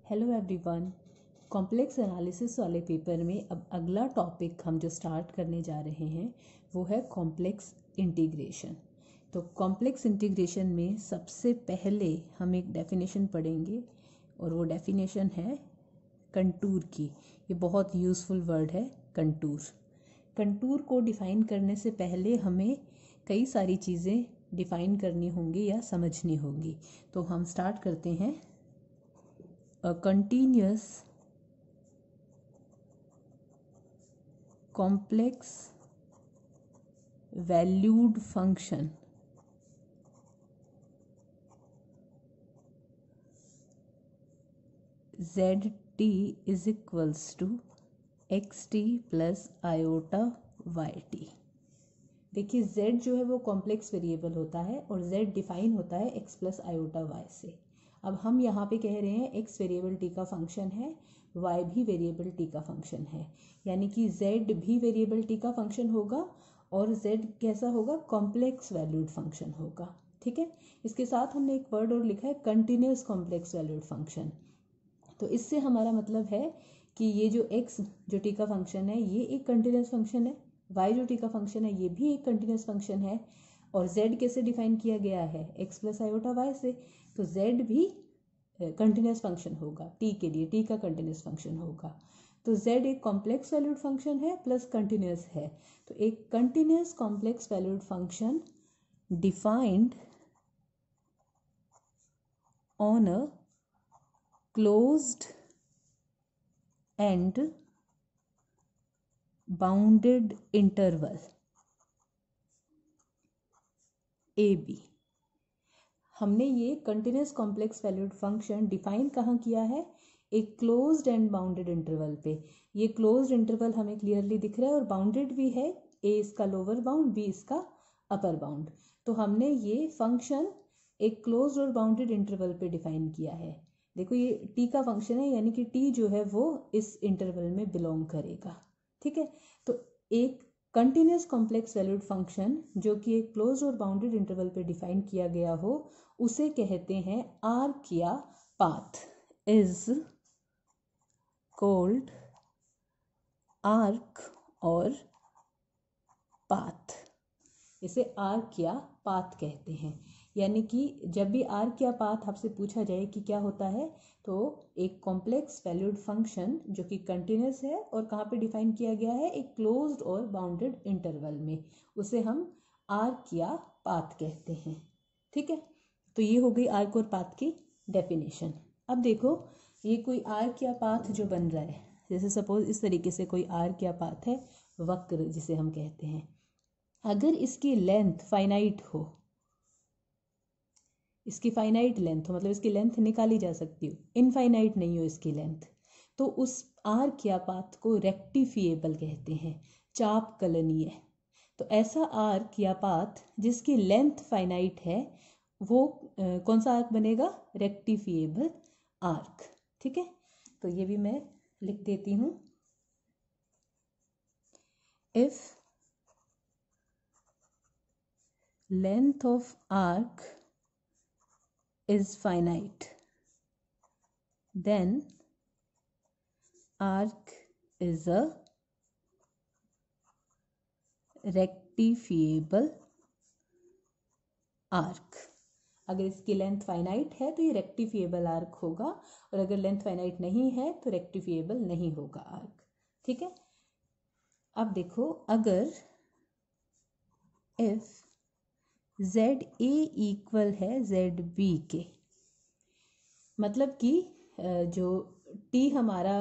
Hello everyone. Complex analysis वाले paper में अब अगला टॉपिक हम जो स्टार्ट करने जा रहे हैं वो है कॉम्प्लेक्स इंटीग्रेशन। तो कॉम्प्लेक्स इंटीग्रेशन में सबसे पहले हम एक डेफिनेशन पढ़ेंगे और वो डेफिनेशन है कंटूर की। ये बहुत यूज़फुल वर्ड है कंटूर। कंटूर को डिफ़ाइन करने से पहले हमें कई सारी चीज़ें डिफ़ाइन करनी होंगी या समझनी होंगी। तो हम स्टार्ट करते हैं। A continuous complex valued function zt is equals to xt plus iota yt। देखिए z जो है वो कॉम्प्लेक्स वेरिएबल होता है और z डिफाइन होता है x प्लस आयोटा y से। अब हम यहाँ पे कह रहे हैं x वेरिएबल t का फंक्शन है, y भी वेरिएबल t का फंक्शन है, यानी कि z भी वेरिएबल t का फंक्शन होगा और z कैसा होगा, कॉम्प्लेक्स वैल्यूड फंक्शन होगा। ठीक है, इसके साथ हमने एक वर्ड और लिखा है कंटिन्यूस कॉम्प्लेक्स वैल्यूड फंक्शन। तो इससे हमारा मतलब है कि ये जो x जो t का फंक्शन है ये एक कंटिन्यूस फंक्शन है, y जो t का फंक्शन है ये भी एक कंटिन्यूस फंक्शन है और z कैसे डिफाइन किया गया है, x प्लस आयोटा y से। तो z भी कंटिन्यूस फंक्शन होगा t के लिए, t का कंटिन्यूस फंक्शन होगा। तो z एक कॉम्प्लेक्स वैल्यूड फंक्शन है प्लस कंटिन्यूस है। तो एक continuous complex valued function defined on a closed and bounded interval A B. हमने ये continuous complex valued function define कहाँ किया है, एक क्लोज्ड एंड बाउंडेड इंटरवल पे। ये क्लोज्ड इंटरवल हमें क्लियरली दिख रहा है और बाउंडेड भी है, ए इसका लोअर बाउंड, बी इसका अपर बाउंड। तो हमने ये फंक्शन एक क्लोज्ड और बाउंडेड इंटरवल पे डिफाइन किया है। देखो ये टी का फंक्शन है, यानी कि टी जो है वो इस इंटरवल में बिलोंग करेगा। ठीक है, तो एक कंटिन्यूस कॉम्प्लेक्स वैल्यूड फंक्शन जो कि एक क्लोज और बाउंडेड इंटरवल पे डिफाइन किया गया हो उसे कहते हैं आर्क या पाथ। इज कॉल्ड आर्क और पाथ। इसे आर्क या पाथ कहते हैं। यानी कि जब भी आर्क या पाथ आपसे पूछा जाए कि क्या होता है, तो एक कॉम्प्लेक्स वैल्यूड फंक्शन जो कि कंटिन्यूस है और कहाँ पे डिफाइन किया गया है, एक क्लोज्ड और बाउंडेड इंटरवल में, उसे हम आर्क या पाथ कहते हैं। ठीक है, तो ये हो गई आर्क और पाथ की डेफिनेशन। अब देखो ये कोई आर्क या पाथ जो बन रहा है, जैसे सपोज इस तरीके से कोई आर्क या पाथ है, वक्र जिसे हम कहते हैं। अगर इसकी लेंथ फाइनाइट हो, इसकी फाइनाइट लेंथ हो, मतलब इसकी लेंथ निकाली जा सकती हो, इनफाइनाइट नहीं हो इसकी लेंथ, तो उस आर्क या पाथ को रेक्टिफिएबल कहते हैं, चाप कलनीय। तो ऐसा आर्क या पाथ जिसकी लेंथ फाइनाइट है वो कौन सा आर्क बनेगा, रेक्टिफिएबल आर्क। ठीक है, तो ये भी मैं लिख देती हूँ। If length of arc is finite, then arc is a rectifiable arc। अगर इसकी लेंथ फाइनाइट है तो ये रेक्टिफिएबल आर्क होगा, और अगर लेंथ फाइनाइट नहीं है तो रेक्टिफिएबल नहीं होगा आर्क। ठीक है, अब देखो अगर इफ ZA इक्वल है ZB के, मतलब कि जो T हमारा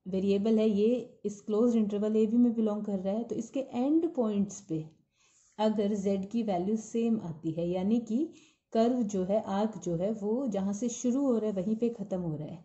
वेरिएबल है ये इस क्लोज्ड इंटरवल ए बी में बिलोंग कर रहा है, तो इसके एंड पॉइंट्स पे अगर Z की वैल्यू सेम आती है, यानी कि कर्व जो है, आर्क जो है वो जहाँ से शुरू हो रहा है वहीं पे ख़त्म हो रहा है,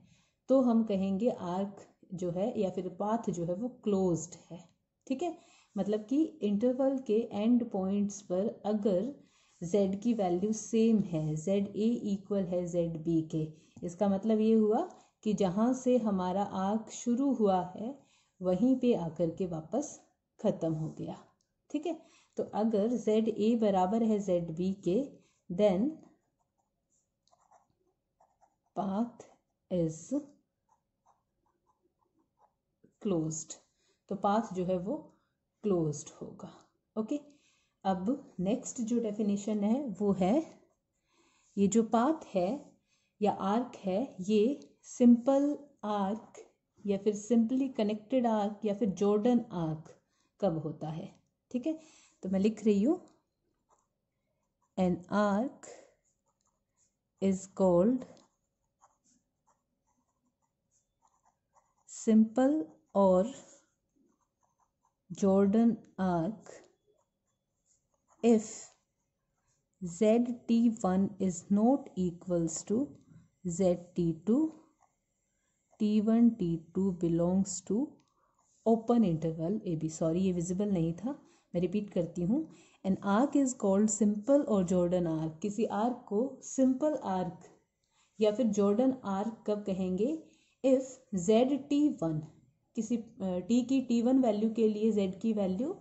तो हम कहेंगे आर्क जो है या फिर पाथ जो है वो क्लोज्ड है। ठीक है, मतलब कि इंटरवल के एंड पॉइंट्स पर अगर z की वैल्यू सेम है, ZA इक्वल है ZB के, इसका मतलब ये हुआ कि जहाँ से हमारा आर्क शुरू हुआ है वहीं पे आकर के वापस ख़त्म हो गया। ठीक है, तो अगर ZA बराबर है ZB के, देन पाथ इज क्लोज्ड, तो पाथ जो है वो क्लोज्ड होगा। ओके, अब नेक्स्ट जो डेफिनेशन है वो है, ये जो पाथ है या आर्क है, ये सिंपल आर्क या फिर सिंपली कनेक्टेड आर्क या फिर जॉर्डन आर्क कब होता है। ठीक है, तो मैं लिख रही हूँ, an arc is called simple और Jordan arc if ZT1 is not equals to ZT2, T1 T2 belongs to open interval AB। Sorry, ये विजिबल नहीं था, मैं रिपीट करती हूँ। An arc is called simple और जॉर्डन आर्क, किसी arc को सिंपल आर्क या फिर जॉर्डन आर्क कब कहेंगे, इफ ZT1, किसी T की T1 वैल्यू के लिए Z की वैल्यू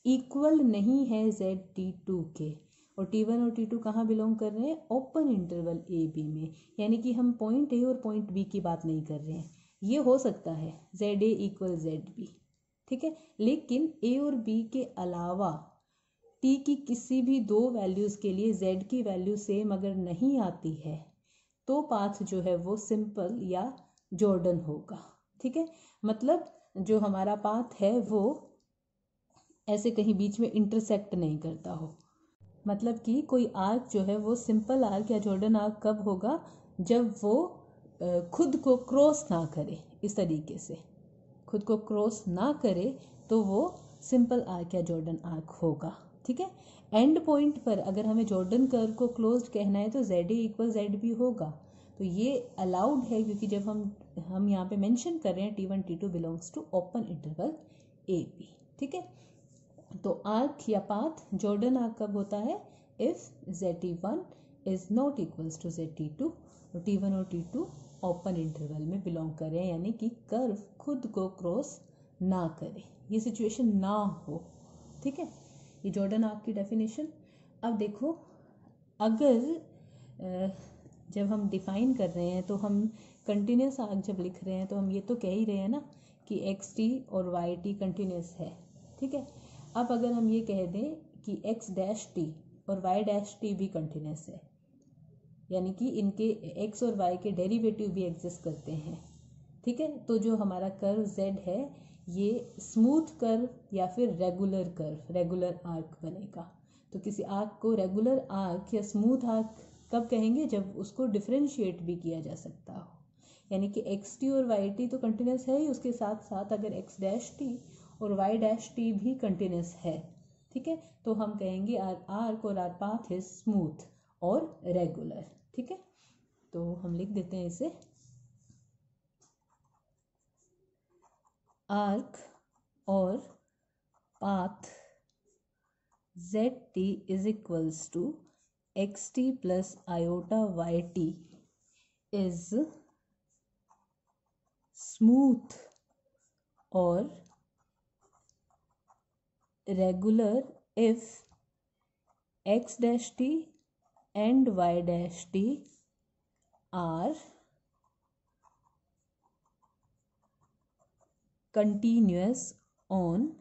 इक्वल नहीं है ZT2 के, और T1 और T2 कहाँ बिलोंग कर रहे हैं, ओपन इंटरवल ए बी में, यानी कि हम पॉइंट ए और पॉइंट बी की बात नहीं कर रहे हैं। ये हो सकता है ZA इक्वल ZB, ठीक है, लेकिन ए और बी के अलावा T की किसी भी दो वैल्यूज़ के लिए Z की वैल्यू सेम अगर नहीं आती है तो पाथ जो है वो सिंपल या जॉर्डन होगा। ठीक है, मतलब जो हमारा पाथ है वो ऐसे कहीं बीच में इंटरसेक्ट नहीं करता हो, मतलब कि कोई आर्क जो है वो सिंपल आर्क या जॉर्डन आर्क कब होगा, जब वो खुद को क्रॉस ना करे, इस तरीके से खुद को क्रॉस ना करे तो वो सिंपल आर्क या जॉर्डन आर्क होगा। ठीक है, एंड पॉइंट पर अगर हमें जॉर्डन कर्व को क्लोज्ड कहना है तो ZA इक्वल ZB होगा, तो ये अलाउड है क्योंकि जब हम यहाँ पे मेंशन कर रहे हैं T1 T2 belongs to open interval AB। ठीक है, तो आर्क या पाथ जॉर्डन आर्क कब होता है, if ZT1 is not equals to ZT2 और T1 और T2 ओपन इंटरवल में बिलोंग करें, यानी कि कर्व खुद को क्रॉस ना करे, ये सिचुएशन ना हो। ठीक है, ये जॉर्डन आर्क की डेफिनेशन। अब देखो, अगर जब हम डिफाइन कर रहे हैं तो हम कंटिन्यूस आर्क जब लिख रहे हैं तो हम ये तो कह ही रहे हैं ना कि XT और YT कंटिन्यूस है। ठीक है, अब अगर हम ये कह दें कि X' और Y' भी कंटिन्यूस है, यानी कि इनके X और Y के डेरिवेटिव भी एग्जिस्ट करते हैं। ठीक है, तो जो हमारा कर्व Z है ये स्मूथ कर्व या फिर रेगुलर कर्व, रेगुलर आर्क बनेगा। तो किसी आर्क को रेगुलर आर्क या स्मूथ आर्क कब कहेंगे, जब उसको डिफ्रेंशिएट भी किया जा सकता हो, यानी कि XT और YT तो कंटिन्यूस है ही, उसके साथ साथ अगर X' और Y' भी कंटिन्यूस है। ठीक है, तो हम कहेंगे आर्क और आर पाथ इज स्मूथ और रेगुलर। ठीक है, तो हम लिख देते हैं इसे, आर्क और path ZT is equals to XT plus iota YT is smooth और regular if X' and Y' are continuous on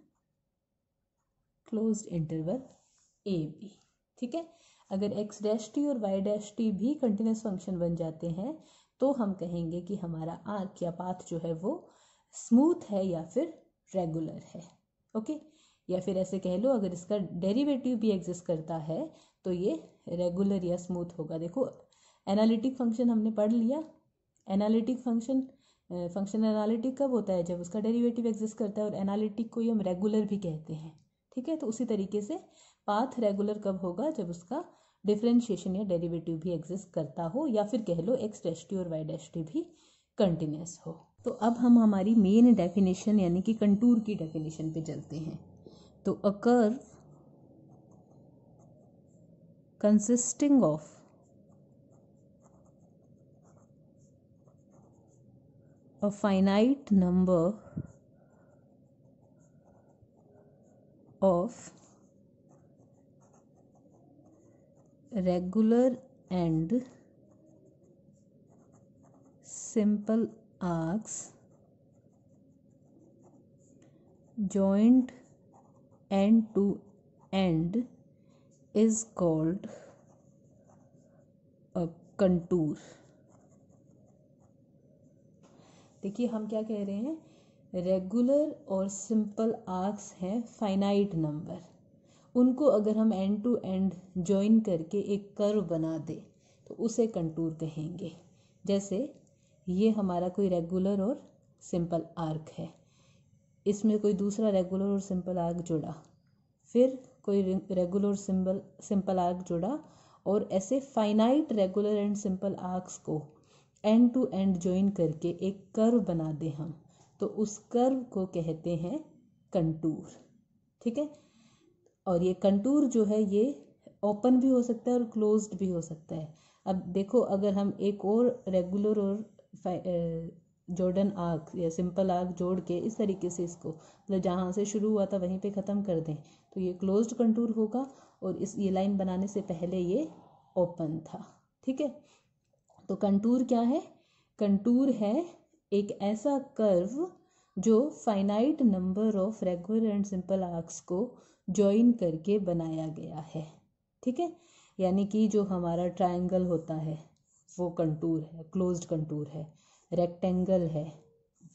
closed interval AB। ठीक है, अगर X' और Y' भी कंटिन्यूस फंक्शन बन जाते हैं तो हम कहेंगे कि हमारा आर्क या पाथ जो है वो स्मूथ है या फिर रेगुलर है। ओके, या फिर ऐसे कह लो, अगर इसका डेरिवेटिव भी एग्जिस्ट करता है तो ये रेगुलर या स्मूथ होगा। देखो, एनालिटिक फंक्शन हमने पढ़ लिया, एनालिटिक फंक्शन एनालिटिक कब होता है, जब उसका डेरिवेटिव एग्जिस्ट करता है, और एनालिटिक को ही हम रेगुलर भी कहते हैं। ठीक है, तो उसी तरीके से पाथ रेगुलर कब होगा, जब उसका डिफरेंशिएशन या डेरिवेटिव भी एग्जिस्ट करता हो, या फिर कह लो X' और Y' भी कंटिन्यूस हो। तो अब हम हमारी मेन डेफिनेशन यानी कि कंटूर की डेफिनेशन पे चलते हैं। तो a curve consisting of a finite number of regular and simple arcs joined end to end is called a contour. देखिए हम क्या कह रहे हैं, रेगुलर और सिंपल आर्क्स हैं फाइनाइट नंबर, उनको अगर हम एंड टू एंड जॉइन करके एक कर्व बना दे तो उसे कंटूर कहेंगे. जैसे ये हमारा कोई रेगुलर और सिंपल आर्क है, इसमें कोई दूसरा रेगुलर और सिंपल आर्क जुड़ा, फिर कोई रेगुलर और सिंपल आर्क जुड़ा, और ऐसे finite regular and simple arcs को एंड टू एंड जॉइन करके एक कर्व बना दे हम, तो उस कर्व को कहते हैं कंटूर. ठीक है. और ये कंटूर जो है ये ओपन भी हो सकता है और क्लोज्ड भी हो सकता है. अब देखो अगर हम एक और रेगुलर और जॉर्डन आर्क या सिंपल आर्क जोड़ के इस तरीके से इसको, मतलब जहाँ से शुरू हुआ था वहीं पे ख़त्म कर दें, तो ये क्लोज्ड कंटूर होगा, और ये लाइन बनाने से पहले ये ओपन था. ठीक है. तो कंटूर क्या है? कंटूर है एक ऐसा कर्व जो finite number of regular and simple arcs को जॉइन करके बनाया गया है. ठीक है. यानी कि जो हमारा ट्रायंगल होता है वो कंटूर है, क्लोज्ड कंटूर है. रेक्टेंगल है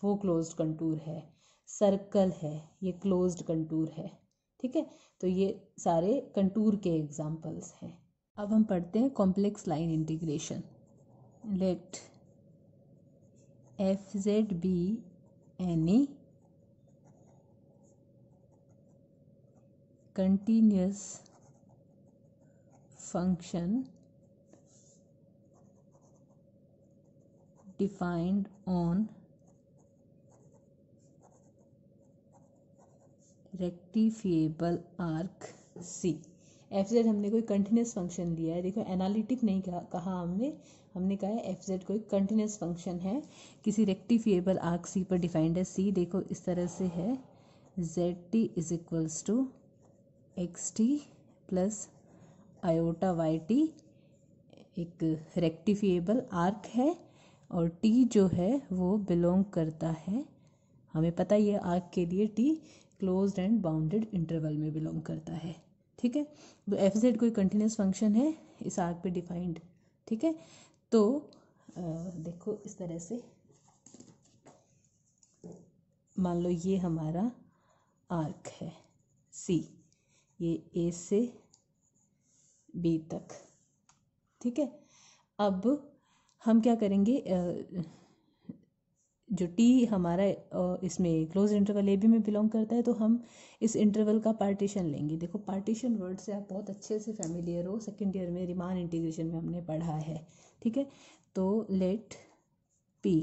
वो क्लोज्ड कंटूर है. सर्कल है ये क्लोज्ड कंटूर है. ठीक है. तो ये सारे कंटूर के एग्जाम्पल्स हैं. अब हम पढ़ते हैं complex line integration. Let F Z be any continuous function defined on rectifiable arc C. F Z हमने कोई कंटिन्यूस फंक्शन लिया है. देखो एनालिटिक नहीं कहा हमने कहा है एफ जेड कोई कंटिन्यूस फंक्शन है, किसी रेक्टिफिएबल आर्क सी पर डिफाइंड है. सी देखो इस तरह से है, Z T is equals to X T plus iota Y T एक रेक्टिफिएबल आर्क है, और टी जो है वो बिलोंग करता है, हमें पता ही है आर्क के लिए T closed and bounded interval में बिलोंग करता है. ठीक है. तो एफ जेड कोई कंटिन्यूस फंक्शन है इस आर्क पे डिफाइंड. ठीक है. तो देखो इस तरह से मान लो ये हमारा आर्क है सी, ये ए से बी तक. ठीक है. अब हम क्या करेंगे, जो टी हमारा इसमें क्लोज इंटरवल ए बी में बिलोंग करता है, तो हम इस इंटरवल का पार्टीशन लेंगे. देखो पार्टीशन वर्ड से आप बहुत अच्छे से फैमिलियर हो, सेकेंड ईयर में रिमान इंटीग्रेशन में हमने पढ़ा है. ठीक है. तो लेट पी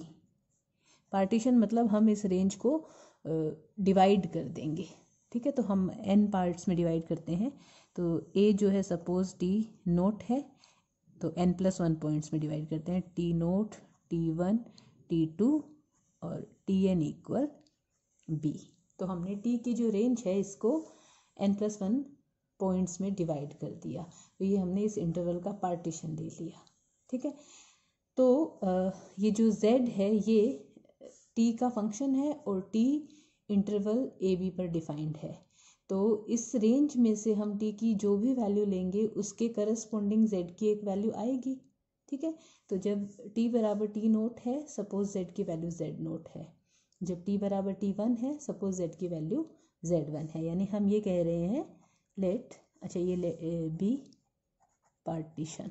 पार्टीशन मतलब हम इस रेंज को डिवाइड कर देंगे. ठीक है. तो हम n पार्ट्स में डिवाइड करते हैं. तो a जो है सपोज टी नोट है, तो n+1 पॉइंट्स में डिवाइड करते हैं. टी नोट, T1, T2 और Tn इक्वल b. तो हमने t की जो रेंज है इसको n+1 पॉइंट्स में डिवाइड कर दिया. तो ये हमने इस इंटरवल का पार्टीशन ले लिया. ठीक है. तो ये जो z है ये t का फंक्शन है और t इंटरवल ए बी पर डिफाइंड है. तो इस रेंज में से हम t की जो भी वैल्यू लेंगे उसके करस्पॉन्डिंग z की एक वैल्यू आएगी. ठीक है. तो जब t बराबर t नोट है, सपोज z की वैल्यू z नोट है. जब t बराबर t1 है, सपोज z की वैल्यू z1 है. यानी हम ये कह रहे हैं लेट, अच्छा ये B partition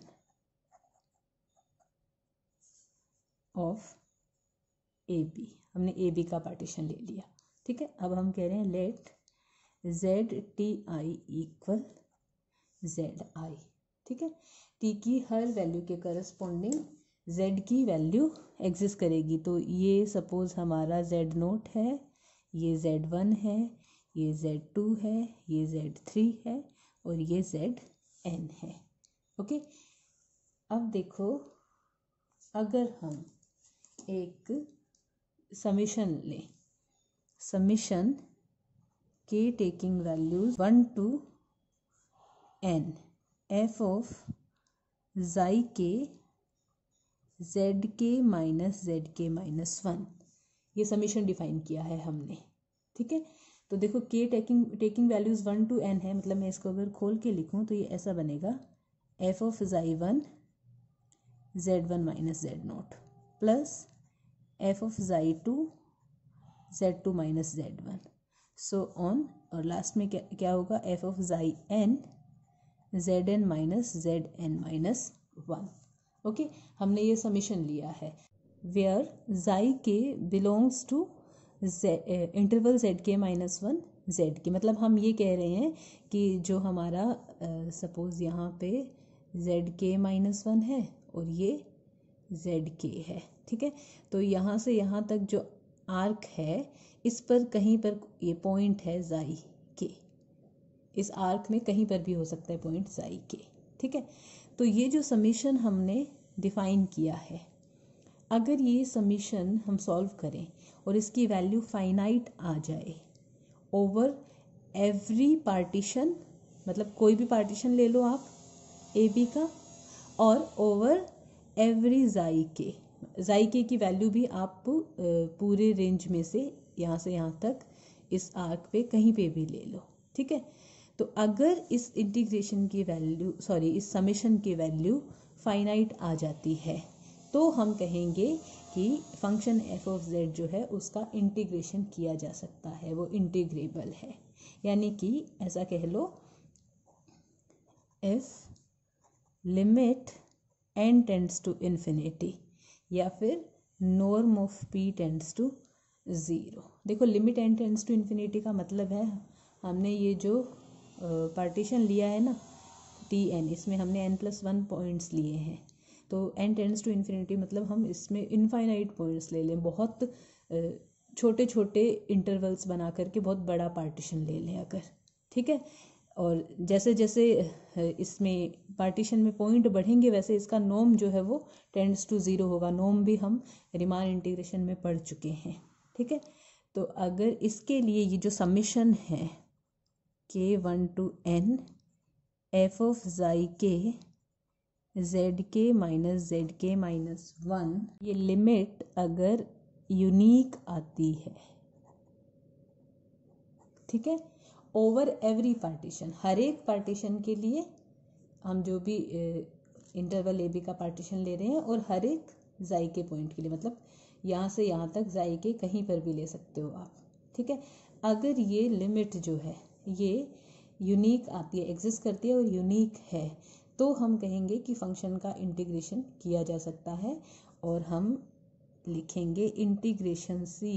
of A B, हमने ए बी का पार्टीशन ले लिया. ठीक है. अब हम कह रहे हैं let Z T I equal Z I. ठीक है. टी की हर वैल्यू के करस्पॉन्डिंग जेड की वैल्यू एग्जिस्ट करेगी. तो ये सपोज हमारा जेड नोट है, ये Z1 है, ये Z2 है, ये Z3 है और ये Zn है. ओके. अब देखो अगर हम एक समीशन लें, समीशन के taking values 1 to n f of xi k Z के माइनस 1, ये समीशन डिफाइन किया है हमने। ठीक है, तो देखो के टेकिंग वैल्यूज 1 to n है, मतलब मैं इसको अगर खोल के लिखूं तो ये ऐसा बनेगा F of xi1 z1 minus z0 plus F of xi2 z2 minus z1 so on, और लास्ट में क्या होगा F of xn zn minus zn minus 1। Okay, हमने ये समीशन लिया है वेयर xi के belongs to interval z minus 1 z, मतलब हम ये कह रहे हैं कि जो हमारा सपोज यहाँ पे z माइनस 1 है और ये z है। ठीक है, तो यहाँ से यहाँ तक जो आर्क है इस पर कहीं पर ये पॉइंट है xi के, इस आर्क में कहीं पर भी हो सकता है पॉइंट xi के। ठीक है, तो ये जो समीशन हमने डिफाइन किया है, अगर ये समीशन हम सॉल्व करें और इसकी वैल्यू फाइनाइट आ जाए ओवर एवरी पार्टीशन, मतलब कोई भी पार्टीशन ले लो आप ए बी का, और ओवर एवरी xi के की वैल्यू भी आप पूरे रेंज में से यहाँ तक इस आर्क पे कहीं पे भी ले लो। ठीक है, तो अगर इस इंटीग्रेशन की वैल्यू इस समेशन की वैल्यू फाइनाइट आ जाती है तो हम कहेंगे कि फंक्शन एफ ऑफ जेड जो है उसका इंटीग्रेशन किया जा सकता है, वो इंटीग्रेबल है। यानी कि ऐसा कह लो F limit N tends to infinity, या फिर norm of P tends to 0। देखो limit N tends to infinity का मतलब है हमने ये जो पार्टीशन लिया है ना टी एन, इसमें हमने n+1 पॉइंट्स लिए हैं, तो n टेंड्स टू इन्फिनिटी मतलब हम इसमें इनफाइनाइट पॉइंट्स ले लें, बहुत छोटे छोटे इंटरवल्स बना करके बहुत बड़ा पार्टीशन ले लें अगर। ठीक है, और जैसे जैसे इसमें पार्टीशन में पॉइंट बढ़ेंगे वैसे इसका नॉर्म जो है वो टेंड्स टू 0 होगा। नॉर्म भी हम रीमान इंटीग्रेशन में पढ़ चुके हैं। ठीक है, तो अगर इसके लिए ये जो समीशन है k1 to n F of xi के zk माइनस 1, ये लिमिट अगर यूनिक आती है, ठीक है, ओवर एवरी पार्टीशन, हर एक पार्टीशन के लिए हम जो भी इंटरवल ए बी का पार्टीशन ले रहे हैं और हर एक xi के पॉइंट के लिए, मतलब यहाँ से यहाँ तक xi के कहीं पर भी ले सकते हो आप। ठीक है, अगर ये लिमिट जो है ये यूनिक आती है, एग्जिस्ट करती है और यूनिक है, तो हम कहेंगे कि फंक्शन का इंटीग्रेशन किया जा सकता है, और हम लिखेंगे integration C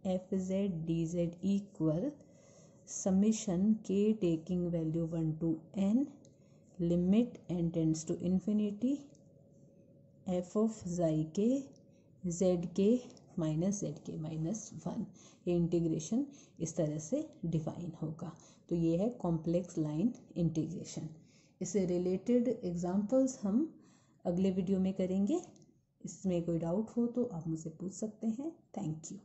F Z D Z equal summation के taking value 1 to n limit n tends to infinity F of xi के zk माइनस 1। ये इंटीग्रेशन इस तरह से डिफाइन होगा। तो ये है कॉम्प्लेक्स लाइन इंटीग्रेशन। इससे रिलेटेड एग्जांपल्स हम अगले वीडियो में करेंगे। इसमें कोई डाउट हो तो आप मुझसे पूछ सकते हैं। Thank you.